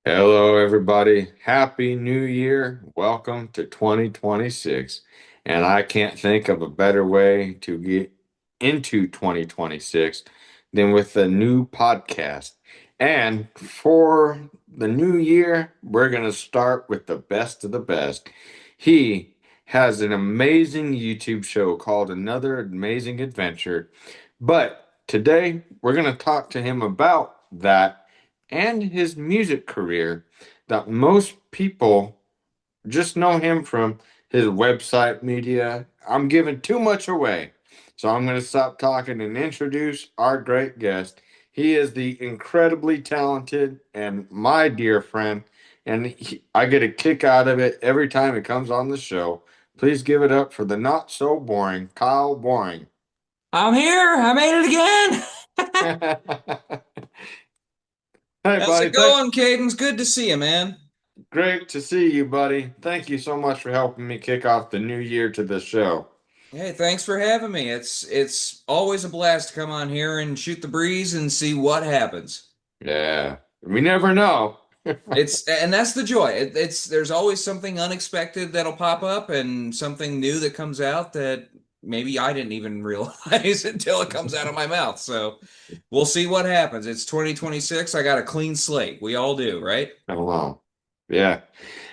Hello, everybody. Happy New Year. Welcome to 2026. And I can't think of a better way to get into 2026 than with a new podcast. And for the new year, we're going to start with the best of the best. He has an amazing YouTube show called Another Amazing Adventure. But today, we're going to talk to him about that and his music career that most people just know him from his website media. I'm giving too much away. So I'm going to stop talking and introduce our great guest. He is the incredibly talented and my dear friend, and I get a kick out of it every time it comes on the show. Please give it up for the not so boring Kyle Boring. I'm here. I made it again. Hey, How's buddy. it going, Cadence? Good to see you, man. Great to see you, buddy. Thank you so much for helping me kick off the new year to the show. Hey, thanks for having me. It's always a blast to come on here and shoot the breeze and see what happens. Yeah, we never know. And that's the joy. It's there's always something unexpected that'll pop up and something new that comes out that maybe I didn't even realize until it comes out of my mouth. So we'll see what happens. It's 2026. I got a clean slate. We all do, right? Hello. Yeah.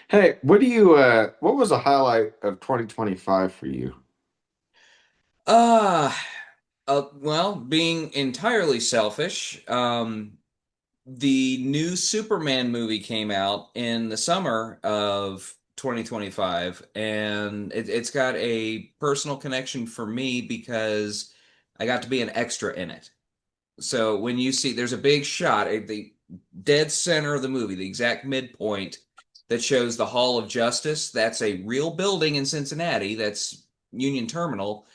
Hey, what was the highlight of 2025 for you? Uh, well, being entirely selfish, the new Superman movie came out in the summer of 2025, and it's got a personal connection for me because I got to be an extra in it. So when you see there's a big shot at the dead center of the movie, the exact midpoint that shows the Hall of Justice, that's a real building in Cincinnati, that's Union Terminal.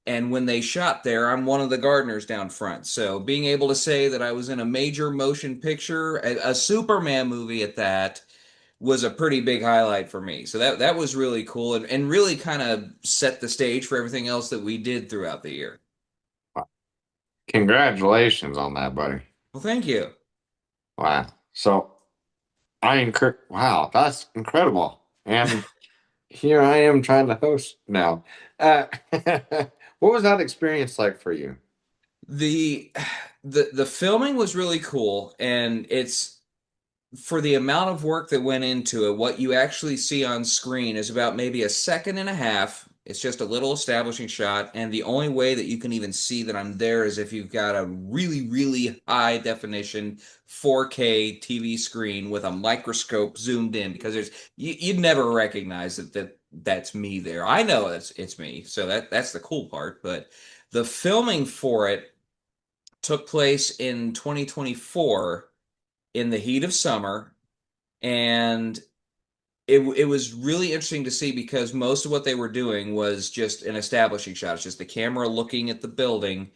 And when they shot there, I'm one of the gardeners down front. So being able to say that I was in a major motion picture, a Superman movie at that, was a pretty big highlight for me. So that was really cool and really kind of set the stage for everything else that we did throughout the year. Congratulations on that, buddy. Well, thank you. Wow. So wow, that's incredible. And here I am trying to host now. Uh, what was that experience like for you? The the filming was really cool, and it's for the amount of work that went into it, what you actually see on screen is about maybe a second and a half. It's just a little establishing shot, and the only way that you can even see that I'm there is if you've got a really, really high definition 4K TV screen with a microscope zoomed in, because you'd never recognize that's me there. I know it's me, so that's the cool part, but the filming for it took place in 2024 in the heat of summer, and it was really interesting to see because most of what they were doing was just an establishing shot. It's just the camera looking at the building,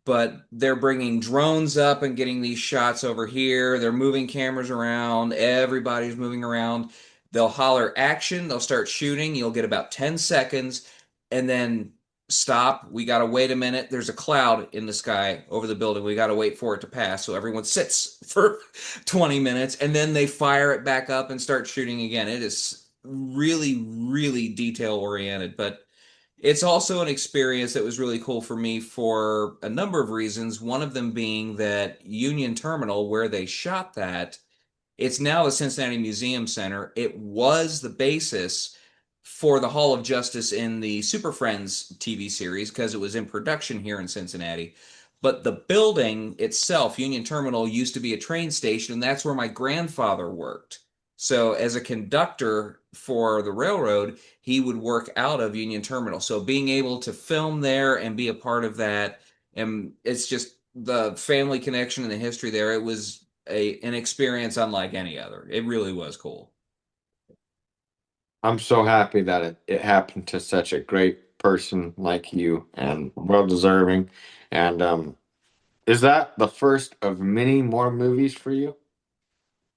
but they're bringing drones up and getting these shots over here. They're moving cameras around. Everybody's moving around. They'll holler action. They'll start shooting. You'll get about 10 seconds and then stop. We got to wait a minute. There's a cloud in the sky over the building. We got to wait for it to pass. So everyone sits for 20 minutes and then they fire it back up and start shooting again. It is really, really detail oriented, but it's also an experience that was really cool for me for a number of reasons. One of them being that Union Terminal, where they shot that, it's now the Cincinnati Museum Center. It was the basis for the Hall of Justice in the Super Friends TV series because it was in production here in Cincinnati. But the building itself, Union Terminal, used to be a train station, and that's where my grandfather worked. So, as a conductor for the railroad, he would work out of Union Terminal. So, being able to film there and be a part of that, and it's just the family connection and the history there, it was an experience unlike any other. It really was cool. I'm so happy that it happened to such a great person like you and well deserving. And is that the first of many more movies for you?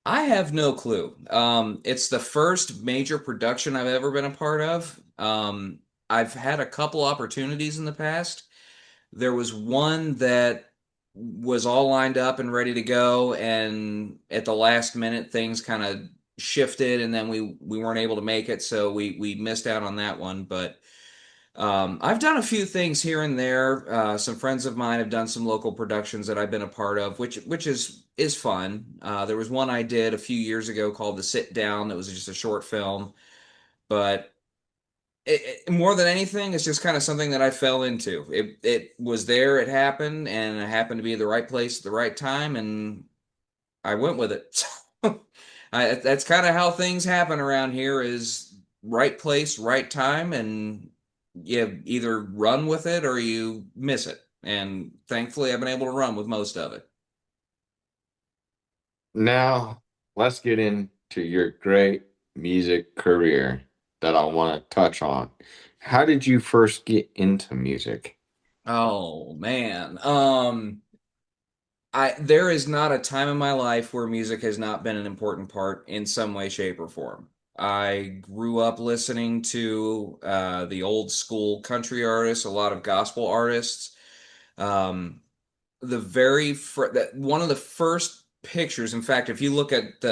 I have no clue. It's the first major production I've ever been a part of. I've had a couple opportunities in the past. There was one that was all lined up and ready to go, and at the last minute, things kind of shifted, and then we weren't able to make it, so we missed out on that one. But I've done a few things here and there. Some friends of mine have done some local productions that I've been a part of, which is fun. There was one I did a few years ago called The Sit Down. That was just a short film, but more than anything, it's just kind of something that I fell into. It was there, it happened, and it happened to be at the right place at the right time, and I went with it. That's kind of how things happen around here is right place, right time, and you either run with it or you miss it. And thankfully, I've been able to run with most of it. Now, let's get into your great music career that I want to touch on. How did you first get into music? Oh man. There is not a time in my life where music has not been an important part in some way, shape, or form. I grew up listening to the old school country artists, a lot of gospel artists. Um, one of the first pictures, in fact, if you look at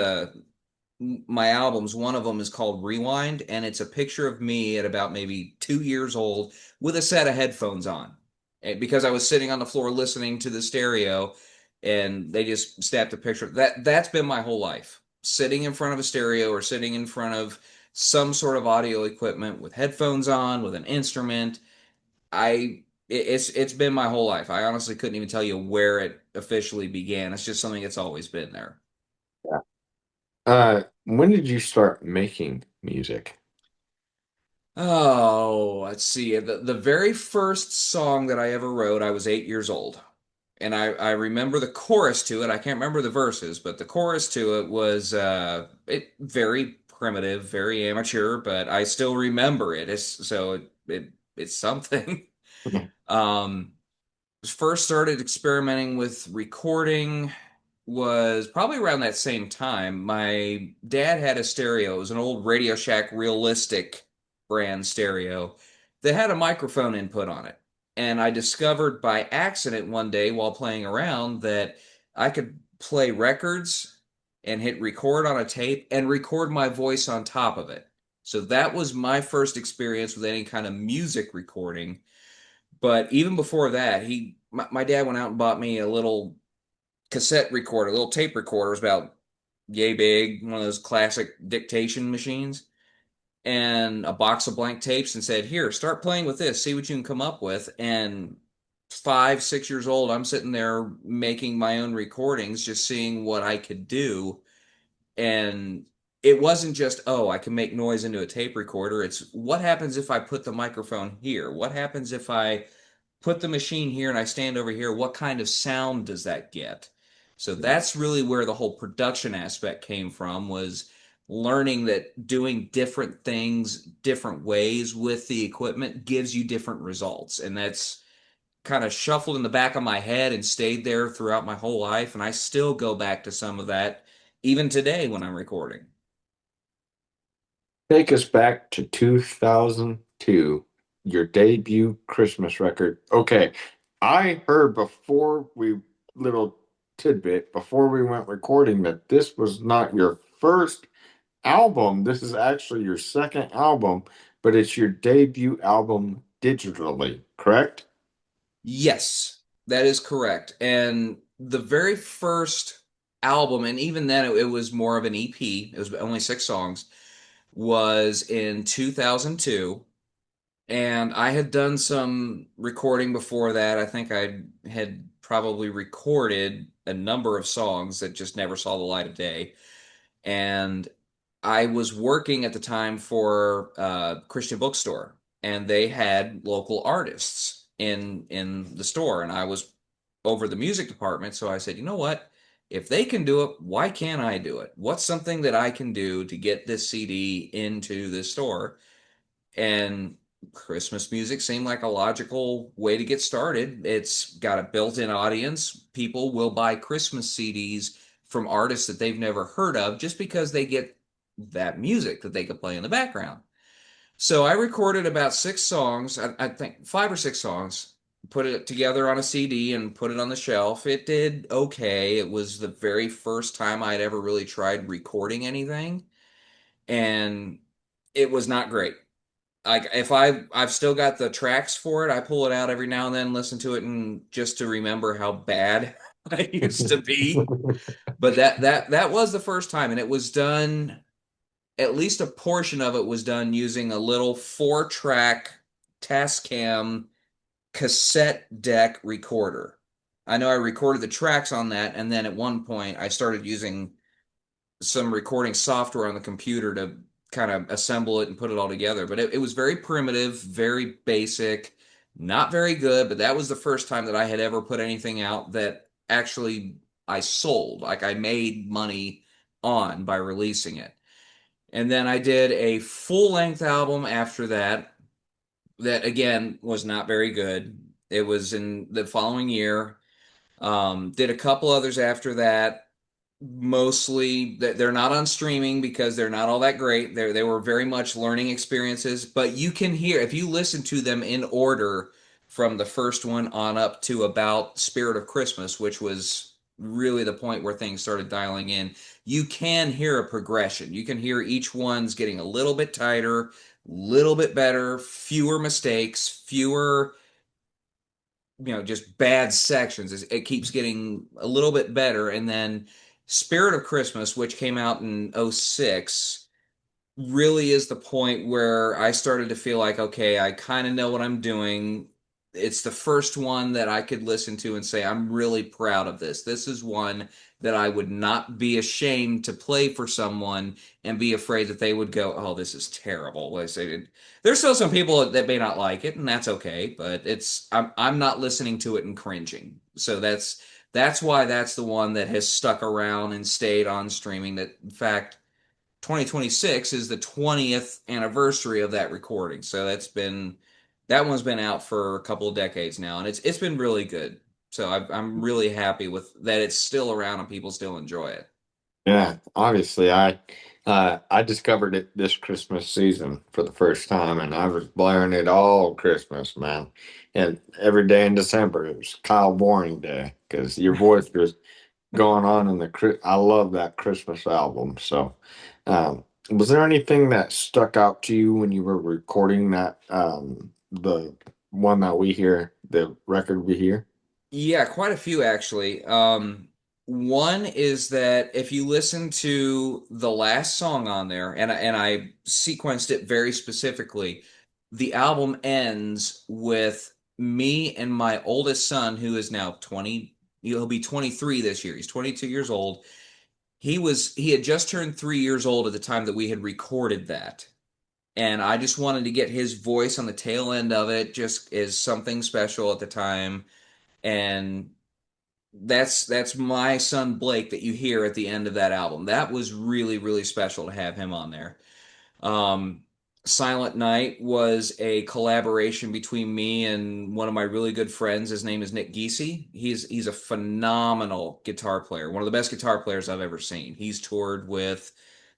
my albums, one of them is called Rewind, and it's a picture of me at about maybe 2 years old with a set of headphones on. Because I was sitting on the floor listening to the stereo, and they just snapped a picture. That's been my whole life. Sitting in front of a stereo or sitting in front of some sort of audio equipment with headphones on, with an instrument. It's been my whole life. I honestly couldn't even tell you where it officially began. It's just something that's always been there. When did you start making music? Oh, let's see. The very first song that I ever wrote, I was 8 years old. And I remember the chorus to it. I can't remember the verses, but the chorus to it was it very primitive, very amateur, but I still remember it. It's something. Um, First started experimenting with recording was probably around that same time. My dad had a stereo. It was an old Radio Shack Realistic brand stereo that had a microphone input on it. And I discovered by accident one day while playing around that I could play records and hit record on a tape and record my voice on top of it. So that was my first experience with any kind of music recording. But even before that, my dad went out and bought me a little cassette recorder, a little tape recorder. It was about yay big, one of those classic dictation machines, and a box of blank tapes, and said, "Here, start playing with this. See what you can come up with." And 5, 6 years old, I'm sitting there making my own recordings, just seeing what I could do. And it wasn't just, oh, I can make noise into a tape recorder. It's what happens if I put the microphone here? What happens if I put the machine here and I stand over here, what kind of sound does that get? So that's really where the whole production aspect came from, was learning that doing different things different ways with the equipment gives you different results. And that's kind of shuffled in the back of my head and stayed there throughout my whole life. And I still go back to some of that even today when I'm recording. Take us back to 2002, your debut Christmas record. Okay, I heard before we, little tidbit, before we went recording that this was not your first album. This is actually your second album, but it's your debut album digitally, correct? Yes, that is correct. And the very first album, and even then it was more of an EP, it was only 6 songs, was in 2002. And I had done some recording before that. I think I had probably recorded a number of songs that just never saw the light of day. And I was working at the time for a Christian bookstore, and they had local artists in the store, and I was over the music department. So I said, you know what? If they can do it, why can't I do it? What's something that I can do to get this CD into the store? And Christmas music seemed like a logical way to get started. It's got a built-in audience. People will buy Christmas CDs from artists that they've never heard of just because they get that music that they could play in the background. So I recorded about 6 songs, I think 5 or 6 songs, put it together on a CD and put it on the shelf. It did okay. It was the very first time I'd ever really tried recording anything, and it was not great. Like if I've still got the tracks for it, I pull it out every now and then, listen to it, and just to remember how bad I used to be. But that was the first time, and it was done. At least a portion of it was done using a little 4-track Tascam cassette deck recorder. I know I recorded the tracks on that, and then at one point I started using some recording software on the computer to kind of assemble it and put it all together. But it was very primitive, very basic, not very good. But that was the first time that I had ever put anything out that actually I sold, like I made money on by releasing it. And then I did a full length album after that, that again was not very good. It was in the following year. Did a couple others after that. Mostly they're not on streaming because they're not all that great. They were very much learning experiences, but you can hear if you listen to them in order from the first one on up to about Spirit of Christmas, which was really the point where things started dialing in. You can hear a progression. You can hear each one's getting a little bit tighter, little bit better, fewer mistakes, fewer just bad sections. It keeps getting a little bit better. And then Spirit of Christmas, which came out in '06, really is the point where I started to feel like, okay, I kind of know what I'm doing. It's the first one that I could listen to and say, I'm really proud of this. This is one that I would not be ashamed to play for someone and be afraid that they would go, oh, this is terrible. Like I said, there's still some people that may not like it, and that's okay, but I'm not listening to it and cringing. So that's why that's the one that has stuck around and stayed on streaming. That in fact 2026 is the 20th anniversary of that recording. So that one's been out for a couple of decades now, and it's been really good. So I'm really happy with that. It's still around and people still enjoy it. Yeah, obviously I discovered it this Christmas season for the first time, and I was blaring it all Christmas, man. And every day in December it was Kyle Boring Day because your voice was going on in I love that Christmas album. So, was there anything that stuck out to you when you were recording that the one that we hear, the record we hear? Yeah, quite a few actually. One is that if you listen to the last song on there, and I sequenced it very specifically, the album ends with me and my oldest son, who is now 20. He'll be 23 this year. He's 22 years old. He had just turned 3 years old at the time that we had recorded that. And I just wanted to get his voice on the tail end of it, just as something special at the time. And that's my son Blake that you hear at the end of that album. That was really, really special to have him on there. Um, Silent Night was a collaboration between me and one of my really good friends. His name is Nick Giese. He's a phenomenal guitar player, one of the best guitar players I've ever seen. He's toured with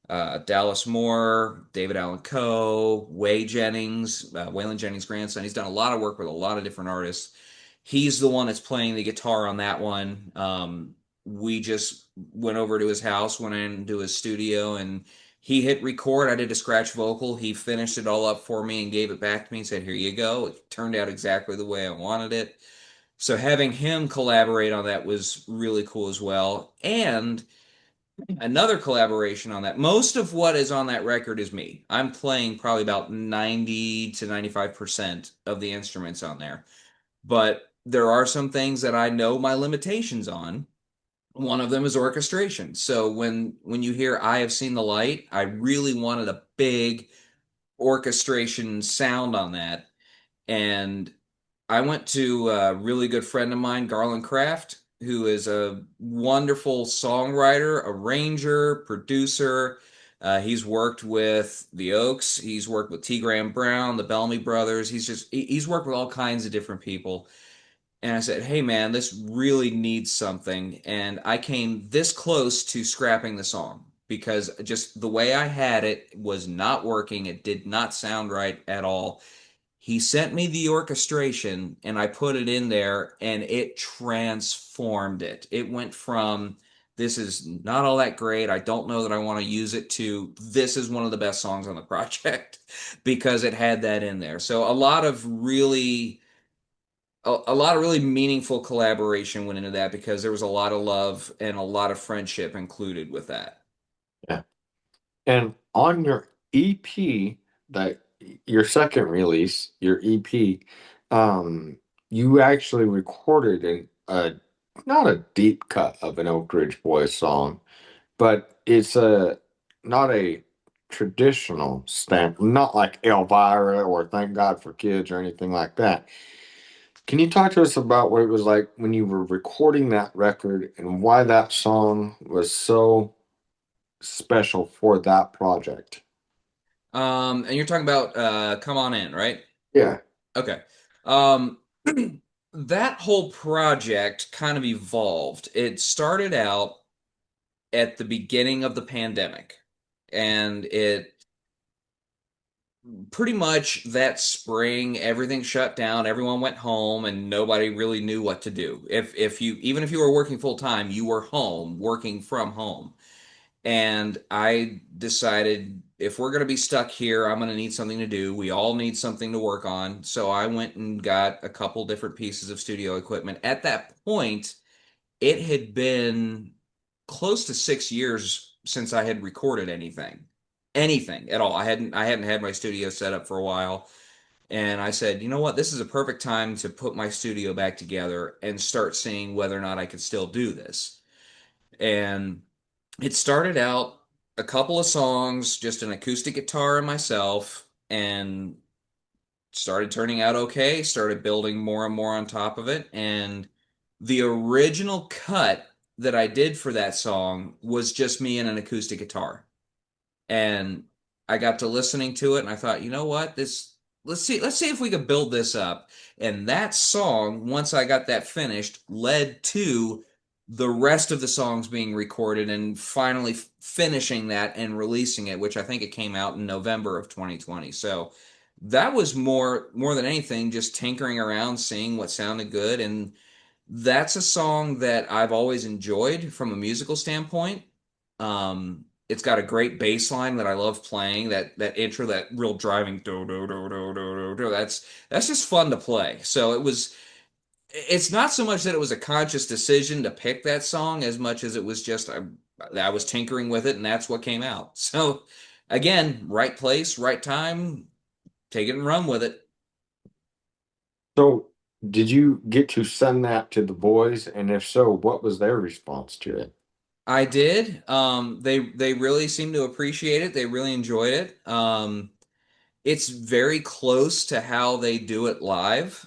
Dallas Moore, David Allan Coe, Waylon Jennings' grandson. He's done a lot of work with a lot of different artists. He's the one that's playing the guitar on that one. We just went over to his house, went into his studio, and he hit record. I did a scratch vocal. He finished it all up for me and gave it back to me and said, "Here you go." It turned out exactly the way I wanted it. So having him collaborate on that was really cool as well. And another collaboration on that. Most of what is on that record is me. I'm playing probably about 90 to 95% of the instruments on there. But there are some things that I know my limitations on. One of them is orchestration. So when you hear I Have Seen the Light, I really wanted a big orchestration sound on that. And I went to a really good friend of mine, Garland Craft, who is a wonderful songwriter, arranger, producer. He's worked with the Oaks. He's worked with T. Graham Brown, the Bellamy Brothers. He's worked with all kinds of different people. And I said, "Hey man, this really needs something." And I came this close to scrapping the song because just the way I had it was not working. It did not sound right at all. He sent me the orchestration and I put it in there and it transformed it. It went from this is not all that great. I don't know that I want to use it to this is one of the best songs on the project because it had that in there. So a lot of really meaningful collaboration went into that because there was a lot of love and a lot of friendship included with that. Yeah. And on your EP, that your second release, your EP, you actually recorded a not a deep cut of an Oak Ridge Boys song, but it's a not a traditional stamp, not like Elvira or Thank God for Kids or anything like that. Can you talk to us about what it was like when you were recording that record and why that song was so special for that project? And you're talking about Come On In, right? Yeah. Okay. Um, that whole project kind of evolved. It started out at the beginning of the pandemic, and it pretty much that spring everything shut down, everyone went home, and nobody really knew what to do. If you even if you were working full time, you were home working from home. And I decided if we're going to be stuck here, I'm going to need something to do. We all need something to work on. So I went and got a couple different pieces of studio equipment. At that point, it had been close to 6 years since I had recorded anything at all. I hadn't had my studio set up for a while. And I said, you know what? This is a perfect time to put my studio back together and start seeing whether or not I could still do this. And it started out a couple of songs, just an acoustic guitar and myself, and started turning out okay, started building more and more on top of it. And the original cut that I did for that song was just me and an acoustic guitar. And I got to listening to it and I thought, you know what? Let's see if we could build this up. And that song, once I got that finished, led to the rest of the songs being recorded and finally finishing that and releasing it, which I think it came out in November of 2020. So that was more than anything just tinkering around, seeing what sounded good. And that's a song that I've always enjoyed from a musical standpoint. It's got a great bass line that I love playing. That intro, that real driving do do do do do do do. That's just fun to play. So it was. It's not so much that it was a conscious decision to pick that song as much as it was just I was tinkering with it and that's what came out. So again, right place, right time. Take it and run with it. So, did you get to send that to the boys? And if so, what was their response to it? I did. They really seemed to appreciate it. They really enjoyed it. It's very close to how they do it live,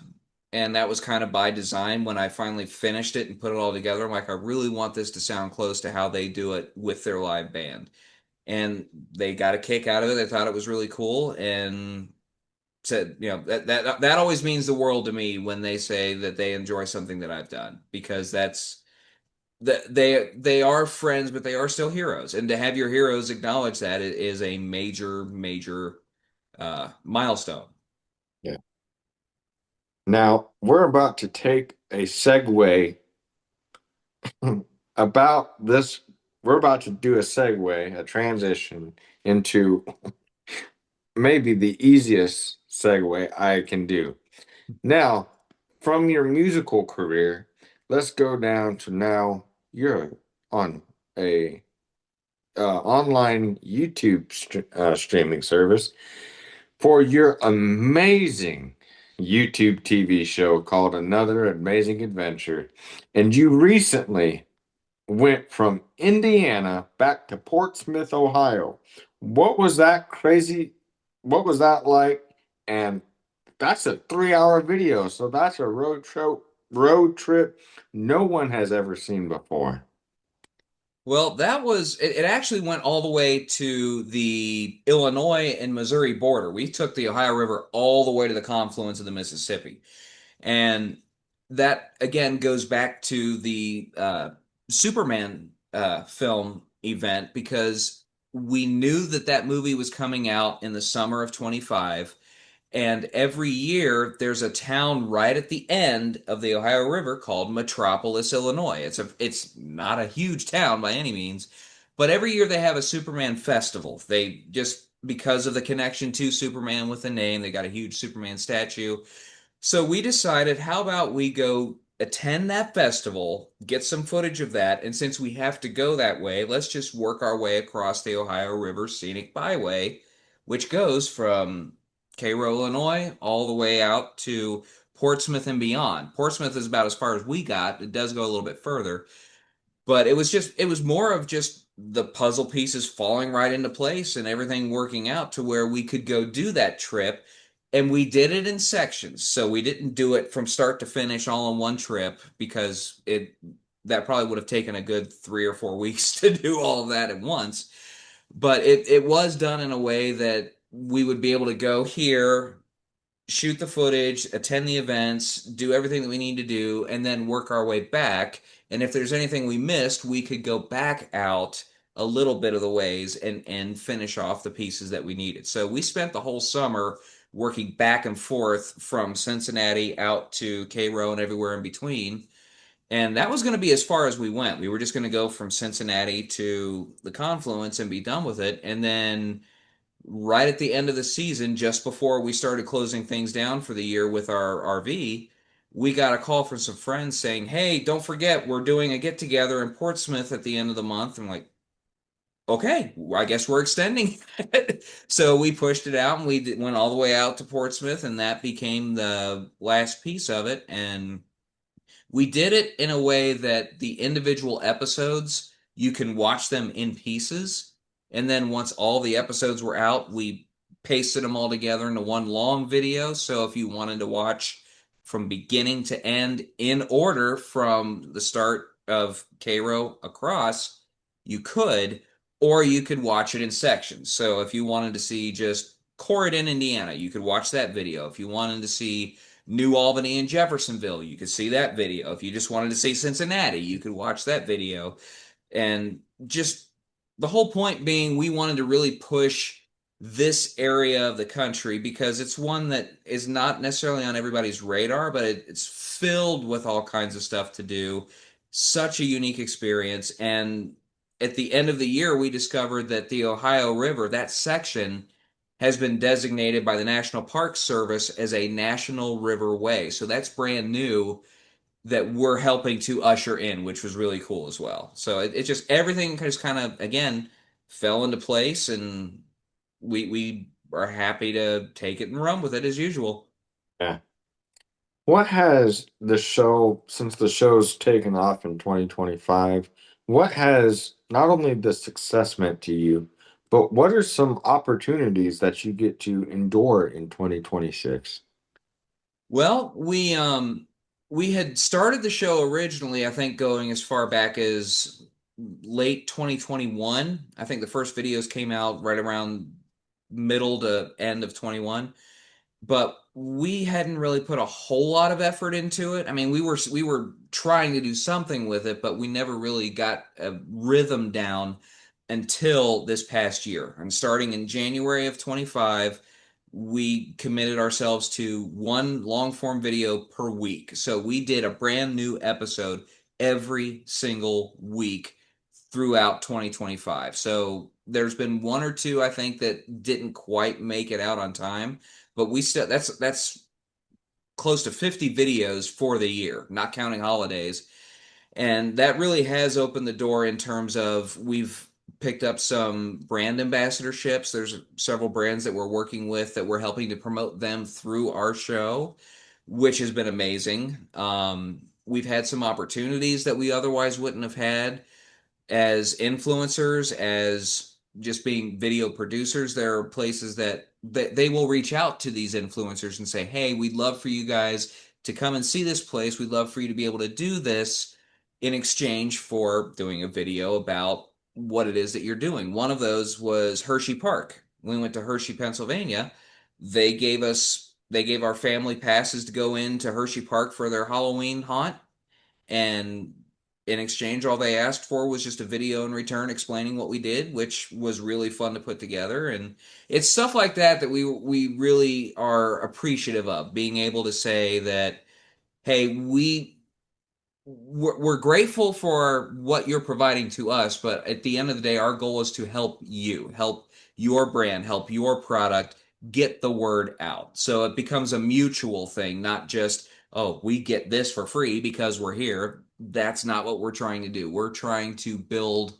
and that was kind of by design. When I finally finished it and put it all together, I'm like, I really want this to sound close to how they do it with their live band. And they got a kick out of it. They thought it was really cool, and said, that always means the world to me when they say that they enjoy something that I've done because that's that they are friends, but they are still heroes. And to have your heroes acknowledge that is a major milestone. Yeah. Now, we're about to take a segue about this. We're about to do a segue, a transition into maybe the easiest segue I can do. Now, from your musical career, let's go down to now you're on a online YouTube streaming service for your amazing YouTube TV show called Another Amazing Adventure. And you recently went from Indiana back to Portsmouth, Ohio. What was that crazy? What was that like? And that's a 3 hour video. So that's a road trip no one has ever seen before. Well, it actually went all the way to the Illinois and Missouri border. We took the Ohio River all the way to the confluence of the Mississippi. And that again goes back to the Superman film event because we knew that that movie was coming out in the summer of 25. And every year there's a town right at the end of the Ohio River called Metropolis, Illinois. It's not a huge town by any means, but every year they have a Superman festival. They just because of the connection to Superman with the name, they got a huge Superman statue. So we decided, how about we go attend that festival, get some footage of that, and since we have to go that way, let's just work our way across the Ohio River Scenic Byway, which goes from Cairo, Illinois, all the way out to Portsmouth and beyond. Portsmouth is about as far as we got. It does go a little bit further, but it was more of just the puzzle pieces falling right into place and everything working out to where we could go do that trip. And we did it in sections. So we didn't do it from start to finish all in one trip because it that probably would have taken a good 3 or 4 weeks to do all of that at once. But it was done in a way that we would be able to go here, shoot the footage, attend the events, do everything that we need to do, and then work our way back. And if there's anything we missed, we could go back out a little bit of the ways and finish off the pieces that we needed. So we spent the whole summer working back and forth from Cincinnati out to Cairo and everywhere in between. And that was going to be as far as we went. We were just going to go from Cincinnati to the confluence and be done with it. And then right at the end of the season, just before we started closing things down for the year with our RV, we got a call from some friends saying, "Hey, don't forget, we're doing a get together in Portsmouth at the end of the month." I'm like, "Okay, I guess we're extending." So we pushed it out and went all the way out to Portsmouth, and that became the last piece of it. And we did it in a way that the individual episodes, you can watch them in pieces. And then once all the episodes were out, we pasted them all together into one long video. So if you wanted to watch from beginning to end in order from the start of Cairo across, you could, or you could watch it in sections. So if you wanted to see just Corydon, Indiana, you could watch that video. If you wanted to see New Albany and Jeffersonville, you could see that video. If you just wanted to see Cincinnati, you could watch that video. And just the whole point being, we wanted to really push this area of the country because it's one that is not necessarily on everybody's radar, but it's filled with all kinds of stuff to do. Such a unique experience. And at the end of the year, we discovered that the Ohio River, that section, has been designated by the National Park Service as a National River Way. So that's brand new that we're helping to usher in, which was really cool as well. So it just everything just kind of again fell into place, and we are happy to take it and run with it as usual. Yeah. What has the show, since the show's taken off in 2025, what has not only the success meant to you, but what are some opportunities that you get to endure in 2026? Well, we had started the show originally, I think, going as far back as late 2021. I think the first videos came out right around middle to end of 21, but we hadn't really put a whole lot of effort into it. I mean, we were trying to do something with it, but we never really got a rhythm down until this past year. And starting in January of 25, we committed ourselves to one long form video per week. So we did a brand new episode every single week throughout 2025. So there's been one or two I think that didn't quite make it out on time, but we still that's close to 50 videos for the year, not counting holidays. And that really has opened the door in terms of we've picked up some brand ambassadorships. There's several brands that we're working with that we're helping to promote them through our show, which has been amazing. We've had some opportunities that we otherwise wouldn't have had as influencers, as just being video producers. There are places that they will reach out to these influencers and say, "Hey, we'd love for you guys to come and see this place. We'd love for you to be able to do this in exchange for doing a video about what it is that you're doing." One of those was Hershey Park. We went to Hershey, Pennsylvania. They gave our family passes to go into Hershey Park for their Halloween haunt, and in exchange, all they asked for was just a video in return explaining what we did, which was really fun to put together. And it's stuff like that that we really are appreciative of, being able to say that, hey, we're grateful for what you're providing to us, but at the end of the day, our goal is to help you, help your brand, help your product get the word out. So it becomes a mutual thing, not just, oh, we get this for free because we're here. That's not what we're trying to do. We're trying to build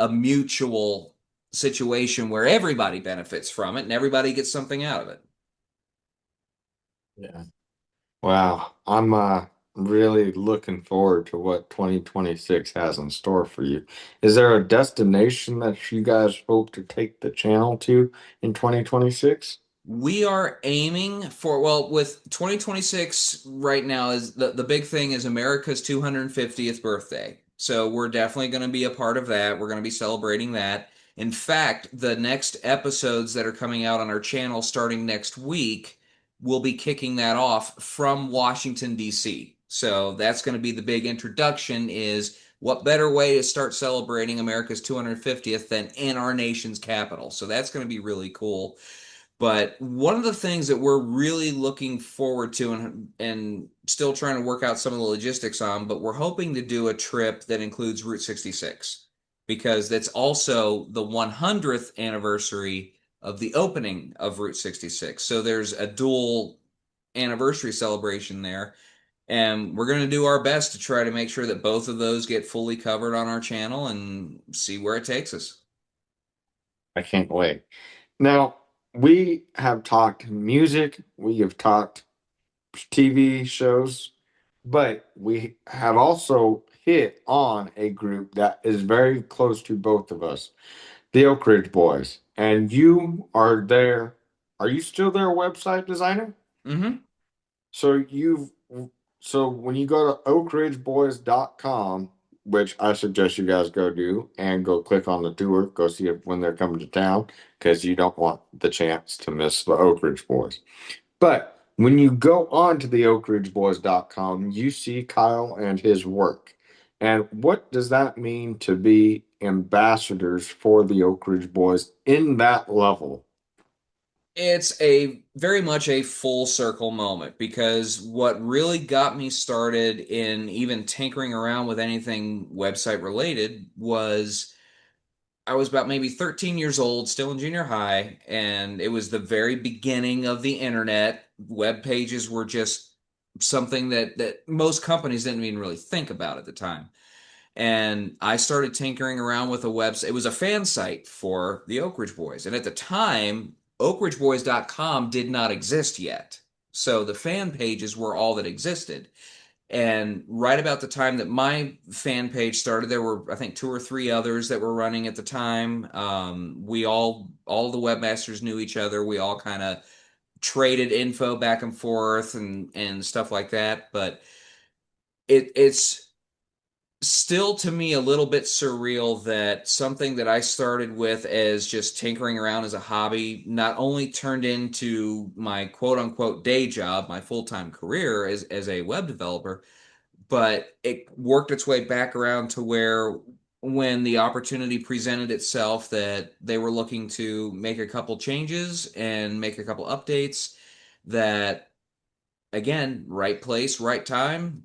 a mutual situation where everybody benefits from it and everybody gets something out of it. Yeah. Wow. I'm really looking forward to what 2026 has in store for you. Is there a destination that you guys hope to take the channel to in 2026? We are aiming for, well, with 2026 right now, is the big thing is America's 250th birthday. So we're definitely going to be a part of that. We're going to be celebrating that. In fact, the next episodes that are coming out on our channel starting next week will be kicking that off from Washington, D.C. So that's going to be the big introduction, is what better way to start celebrating America's 250th than in our nation's capital. So that's going to be really cool. But one of the things that we're really looking forward to, and still trying to work out some of the logistics on, but we're hoping to do a trip that includes Route 66, because that's also the 100th anniversary of the opening of Route 66. So there's a dual anniversary celebration there. And we're going to do our best to try to make sure that both of those get fully covered on our channel and see where it takes us. I can't wait. Now, we have talked music, we have talked TV shows, but we have also hit on a group that is very close to both of us, the Oak Ridge Boys. And you are there. Are you still their website designer? Mm-hmm. So you've so when you go to oakridgeboys.com, which I suggest you guys go do and go click on the tour, go see it when they're coming to town, because you don't want the chance to miss the Oak Ridge Boys. But when you go on to the oakridgeboys.com, you see Kyle and his work. And what does that mean to be ambassadors for the Oak Ridge Boys in that level? It's a very much a full circle moment, because what really got me started in even tinkering around with anything website related was I was about maybe 13 years old, still in junior high, and it was the very beginning of the internet. Web pages were just something that most companies didn't even really think about at the time. And I started tinkering around with a website. It was a fan site for the Oak Ridge Boys. And at the time, oakridgeboys.com did not exist yet. So the fan pages were all that existed. And right about the time that my fan page started, there were, I think, two or three others that were running at the time. We all the webmasters knew each other. We all kind of traded info back and forth and stuff like that. But it's still to me a little bit surreal that something that I started with as just tinkering around as a hobby not only turned into my quote unquote day job, my full-time career as a web developer, but it worked its way back around to where, when the opportunity presented itself that they were looking to make a couple changes and make a couple updates, that again, right place, right time.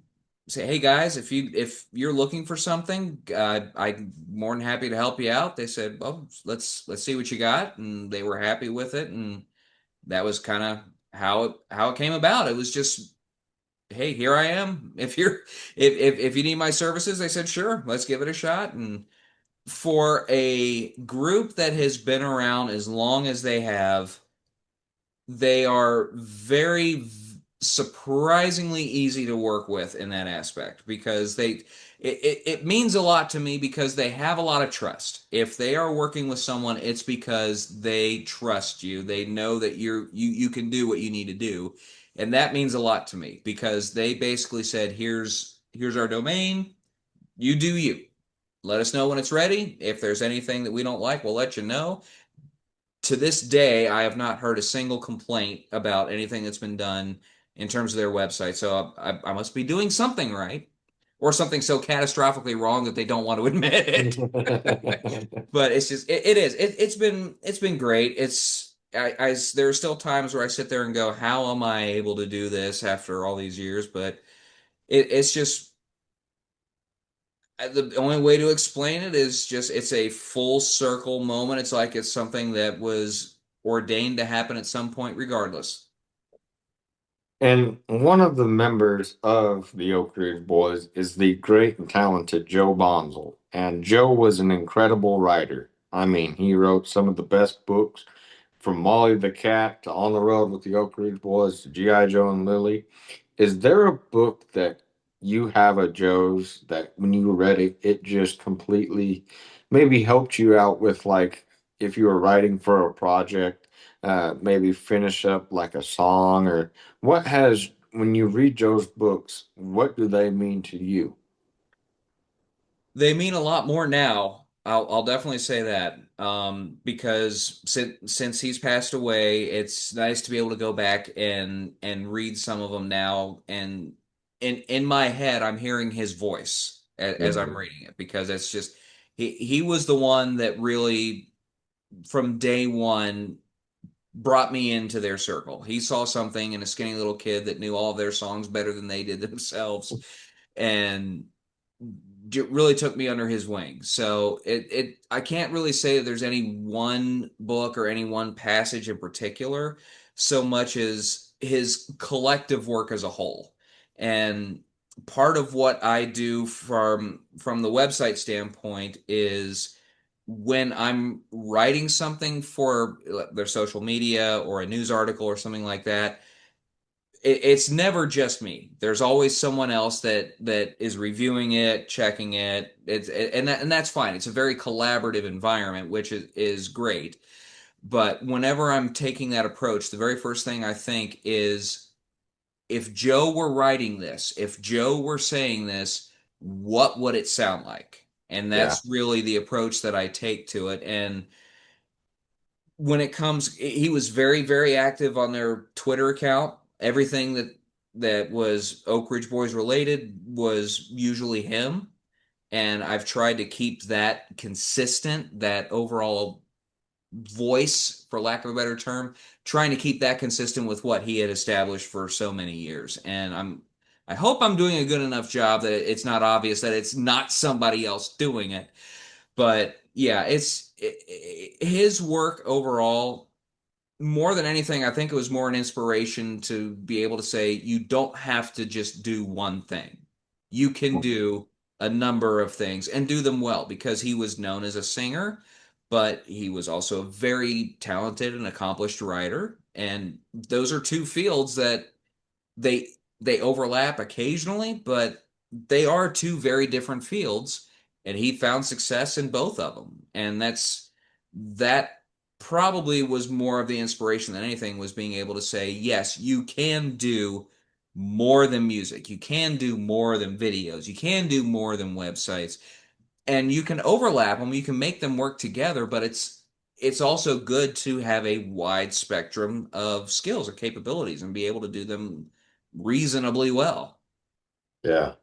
Say, hey guys, if you're looking for something, I'm more than happy to help you out. They said, well, let's see what you got, and they were happy with it, and that was kind of how it came about. It was just, hey, here I am. If you need my services, they said, sure, let's give it a shot. And for a group that has been around as long as they have, they are very surprisingly easy to work with in that aspect, because it means a lot to me because they have a lot of trust. If they are working with someone, it's because they trust you. They know that you can do what you need to do. And that means a lot to me because they basically said, here's our domain. You do you. Let us know when it's ready. If there's anything that we don't like, we'll let you know. To this day, I have not heard a single complaint about anything that's been done in terms of their website. So I must be doing something right, or something so catastrophically wrong that they don't want to admit it. But it's just it is it's been great. There are still times where I sit there and go, how am I able to do this after all these years? But it's just the only way to explain it is just it's a full circle moment. It's like it's something that was ordained to happen at some point, regardless. And one of the members of the Oak Ridge Boys is the great and talented Joe Bonzel. And Joe was an incredible writer. I mean, he wrote some of the best books from Molly the Cat to On the Road with the Oak Ridge Boys to G.I. Joe and Lily. Is there a book that you have of Joe's that when you read it, it just completely maybe helped you out with, like, if you were writing for a project, maybe finish up like a song, or what has, when you read Joe's books, what do they mean to you? They mean a lot more now. I'll definitely say that. Because since he's passed away, it's nice to be able to go back and read some of them now. And in my head, I'm hearing his voice as I'm Mhm. reading it because it's just he was the one that really from day one brought me into their circle. He saw something in a skinny little kid that knew all of their songs better than they did themselves, and really took me under his wing. So it I can't really say that there's any one book or any one passage in particular, so much as his collective work as a whole. And part of what I do from the website standpoint is when I'm writing something for their social media or a news article or something like that, it's never just me. There's always someone else that is reviewing it, checking it. And that's fine. It's a very collaborative environment, which is great. But whenever I'm taking that approach, the very first thing I think is if Joe were writing this, if Joe were saying this, what would it sound like? And Yeah. that's really the approach that I take to it. And when it comes, he was very, very active on their Twitter account. Everything that was Oak Ridge Boys related was usually him. And I've tried to keep that consistent, that overall voice, for lack of a better term, trying to keep that consistent with what he had established for so many years. And I hope I'm doing a good enough job that it's not obvious that it's not somebody else doing it. But yeah, his work overall, more than anything, I think it was more an inspiration to be able to say you don't have to just do one thing. You can do a number of things and do them well because he was known as a singer, but he was also a very talented and accomplished writer. And those are two fields that they they overlap occasionally, but they are two very different fields, and he found success in both of them. And that probably was more of the inspiration than anything was being able to say, yes, you can do more than music. You can do more than videos. You can do more than websites. And you can overlap them, you can make them work together, but it's also good to have a wide spectrum of skills or capabilities and be able to do them reasonably well. Yeah.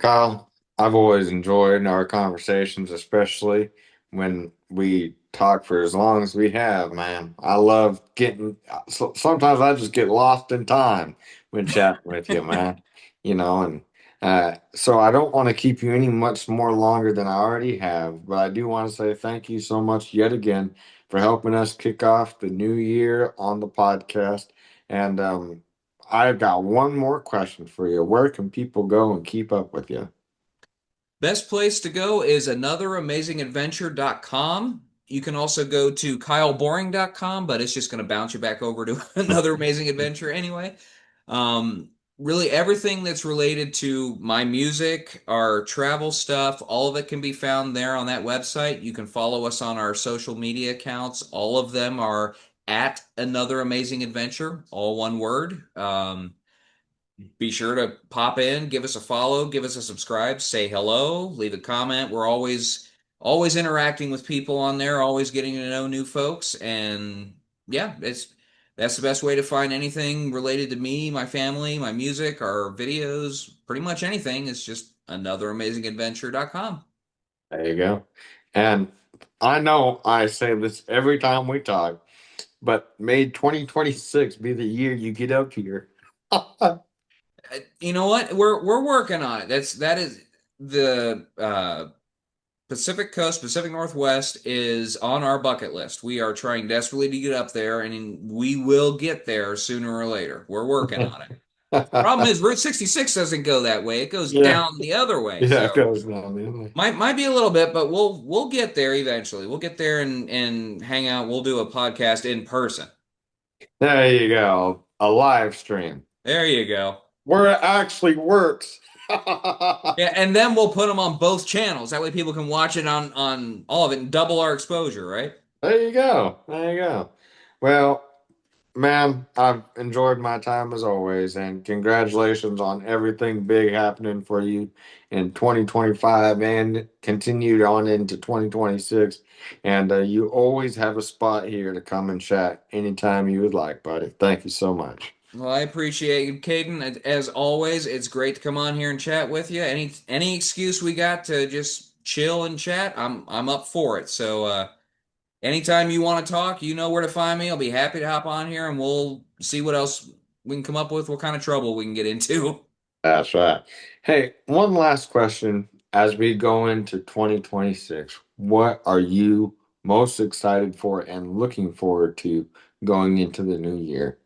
Kyle, I've always enjoyed our conversations, especially when we talk for as long as we have, man. I love getting, sometimes I just get lost in time when chatting with you, man. And so I don't want to keep you any much more longer than I already have, but I do want to say thank you so much yet again for helping us kick off the new year on the podcast. And I've got one more question for you. Where can people go and keep up with you? Best place to go is anotheramazingadventure.com. You can also go to kyleboring.com, but it's just going to bounce you back over to another amazing adventure anyway. Um, really everything that's related to my music, our travel stuff, all of it can be found there on that website. You can follow us on our social media accounts. All of them are at Another Amazing Adventure, all one word. Be sure to pop in, give us a follow, give us a subscribe, say hello, leave a comment. We're always interacting with people on there, always getting to know new folks, and yeah, it's that's the best way to find anything related to me, my family, my music, our videos, pretty much anything. It's just anotheraमाzingadventure.com. There you go. And I know I say this every time we talk, but may 2026 be the year you get up here. You know what? We're working on it. That is the Pacific Coast, Pacific Northwest is on our bucket list. We are trying desperately to get up there, and we will get there sooner or later. We're working on it. Problem is, Route 66 doesn't go that way. It goes Yeah, down the other way. yeah, So it goes down the other way. might be a little bit, but we'll get there eventually. We'll get there and hang out. We'll do a podcast in person. There you go. A live stream There you go. where it actually works. Yeah, and then we'll put them on both channels. That way people can watch it on all of it and double our exposure, right? There you go. There you go. Well, ma'am, I've enjoyed my time as always, and congratulations on everything big happening for you in 2025 and continued on into 2026. And you always have a spot here to come and chat anytime you would like, buddy. Thank you so much. Well, I appreciate you, Caden. As always, it's great to come on here and chat with you. Any excuse we got to just chill and chat, I'm up for it. So anytime you want to talk, you know where to find me. I'll be happy to hop on here and we'll see what else we can come up with, what kind of trouble we can get into. That's right. Hey, one last question as we go into 2026. What are you most excited for and looking forward to going into the new year?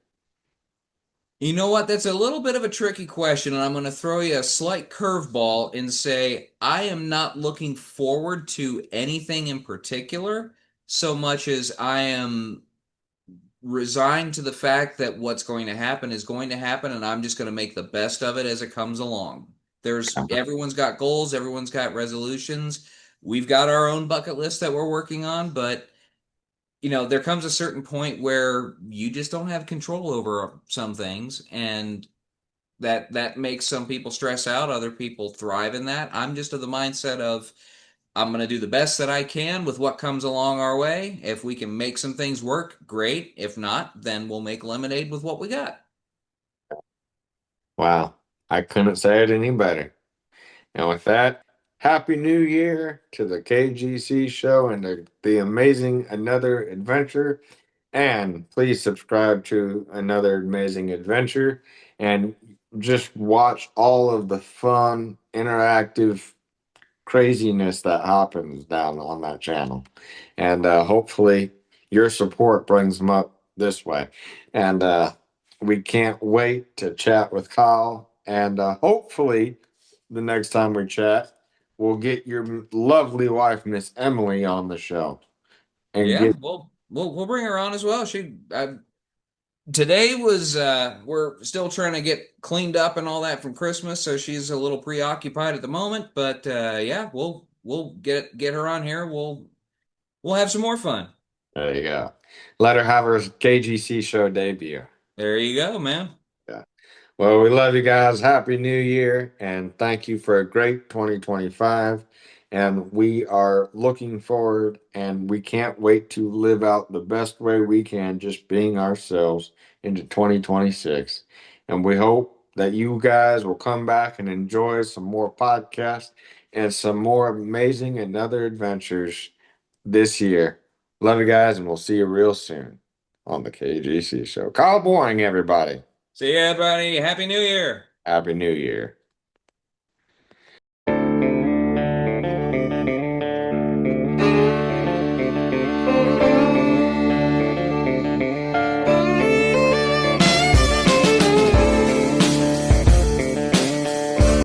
You know what? That's a little bit of a tricky question, and I'm going to throw you a slight curveball and say I am not looking forward to anything in particular so much as I am resigned to the fact that what's going to happen is going to happen, and I'm just going to make the best of it as it comes along. There's everyone's got goals, everyone's got resolutions. We've got our own bucket list that we're working on, but there comes a certain point where you just don't have control over some things, and that makes some people stress out, other people thrive in that. I'm just of the mindset of I'm going to do the best that I can with what comes along our way. If we can make some things work, great. If not, then we'll make lemonade with what we got. Wow, I couldn't say it any better. And with that, Happy New Year to the KGC show and the amazing Another Adventure. And please subscribe to Another Amazing Adventure and just watch all of the fun, interactive craziness that happens down on that channel. And hopefully your support brings them up this way. And we can't wait to chat with Kyle. And hopefully the next time we chat, we'll get your lovely wife, Miss Emily, on the show and Yeah, get. we'll bring her on as well. Today was we're still trying to get cleaned up and all that from Christmas, so she's a little preoccupied at the moment. But yeah, we'll get her on here. We'll have some more fun. There you go. Let her have her KGC show debut. There you go, man. Yeah. Well, we love you guys. Happy New Year. And thank you for a great 2025. And we are looking forward and we can't wait to live out the best way we can, just being ourselves into 2026. And we hope that you guys will come back and enjoy some more podcasts and some more amazing and other adventures this year. Love you guys, and we'll see you real soon on the KGC show. Kyle Boring, everybody. See you, everybody. Happy New Year. Happy New Year.